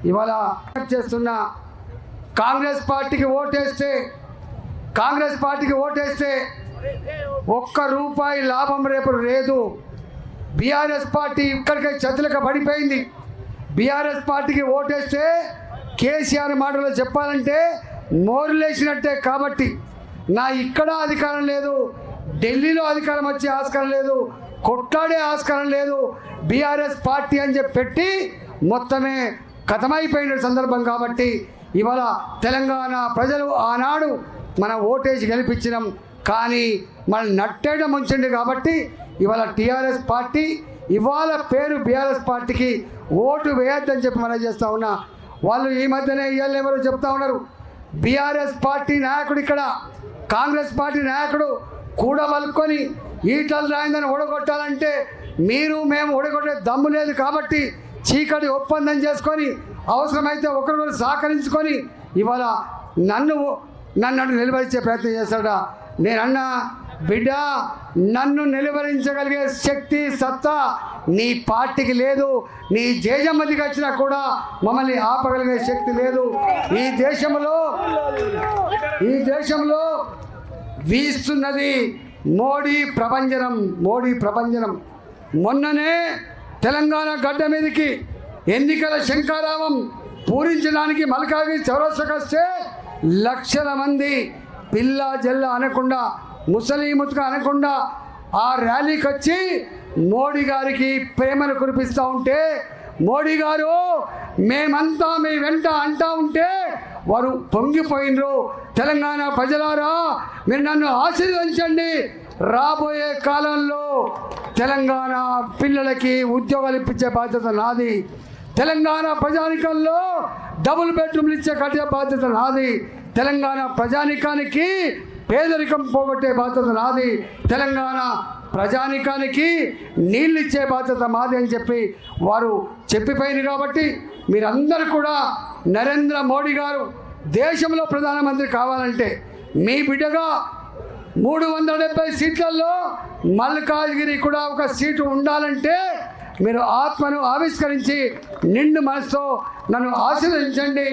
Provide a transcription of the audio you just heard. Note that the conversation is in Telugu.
ఇవాళ చేస్తున్న కాంగ్రెస్ పార్టీకి ఓటేస్తే ఒక్క రూపాయి లాభం రేపు లేదు. బీఆర్ఎస్ పార్టీ ఇక్కడికే చేతులకు పడిపోయింది. బీఆర్ఎస్ పార్టీకి ఓటేస్తే కేసీఆర్ మాటలో చెప్పాలంటే మోరులేసినట్టే. కాబట్టి నా ఇక్కడ అధికారం లేదు, ఢిల్లీలో అధికారం వచ్చే ఆస్కారం లేదు, కొట్లాడే ఆస్కారం లేదు, బీఆర్ఎస్ పార్టీ అని చెప్పి పెట్టి మొత్తమే కథమైపోయిన సందర్భం. కాబట్టి ఇవాళ తెలంగాణ ప్రజలు ఆనాడు మనం ఓటేసి గెలిపించినాం, కానీ మనం నట్టేయడం ఉంచండి. కాబట్టి ఇవాళ టీఆర్ఎస్ పార్టీ ఇవాళ పేరు బీఆర్ఎస్ పార్టీకి ఓటు వేయొద్దని చెప్పి మనం చేస్తూ ఉన్నా. వాళ్ళు ఈ మధ్యనే ఇవాళ ఎవరు చెప్తా ఉన్నారు, బీఆర్ఎస్ పార్టీ నాయకుడు ఇక్కడ కాంగ్రెస్ పార్టీ నాయకుడు కూడబలుకొని ఈటల రాయిందని ఓడగొట్టాలంటే మీరు మేము ఓడగొట్టే దమ్ము లేదు. కాబట్టి చీకటి ఒప్పందం చేసుకొని అవసరమైతే ఒకరికొకరు సహకరించుకొని ఇవాళ నన్ను నిలువరించే ప్రయత్నం చేస్తాడా. నేనన్నా బిడ్డ, నన్ను నిలువరించగలిగే శక్తి సత్తా నీ పార్టీకి లేదు. నీ జేజమ్మదికి వచ్చినా కూడా మమ్మల్ని ఆపగలిగే శక్తి లేదు. ఈ దేశంలో వీస్తున్నది మోడీ ప్రభంజనం. మొన్ననే తెలంగాణ గడ్డ మీదకి ఎన్నికల శంఖారావం పూరించడానికి మల్కాజ్గిరి చౌరస్తాకు వస్తే లక్షల మంది పిల్ల జల్ల అనకుండా ముసలిముతుగా అనకుండా ఆ ర్యాలీకి వచ్చి మోడీ గారికి ప్రేమను కురిపిస్తూ ఉంటే, మోడీ గారు మేమంతా మీ వెంట అంటా ఉంటే వారు పొంగిపోయినరు. తెలంగాణ ప్రజలారా మీరు నన్ను ఆశీర్వదించండి, రాబోయే కాలంలో తెలంగాణ పిల్లలకి ఉద్యోగాలు ఇప్పించే బాధ్యత నాది, తెలంగాణ ప్రజానికంలో డబుల్ బెడ్రూమ్లు ఇచ్చే కట్టే బాధ్యత నాది, తెలంగాణ ప్రజానికానికి పేదరికం పోగొట్టే బాధ్యత నాది, తెలంగాణ ప్రజానికానికి నీళ్ళు ఇచ్చే బాధ్యత మాది అని చెప్పి వారు చెప్పిపోయింది. కాబట్టి మీరందరూ కూడా నరేంద్ర మోడీ గారు దేశంలో ప్రధానమంత్రి కావాలంటే మీ బిడ్డగా 370 సీట్లలో మల్కాజ్గిరి కూడా ఒక సీటు ఉండాలంటే మీరు ఆత్మను ఆవిష్కరించి నిండు మనసుతో నన్ను ఆశీర్వదించండి.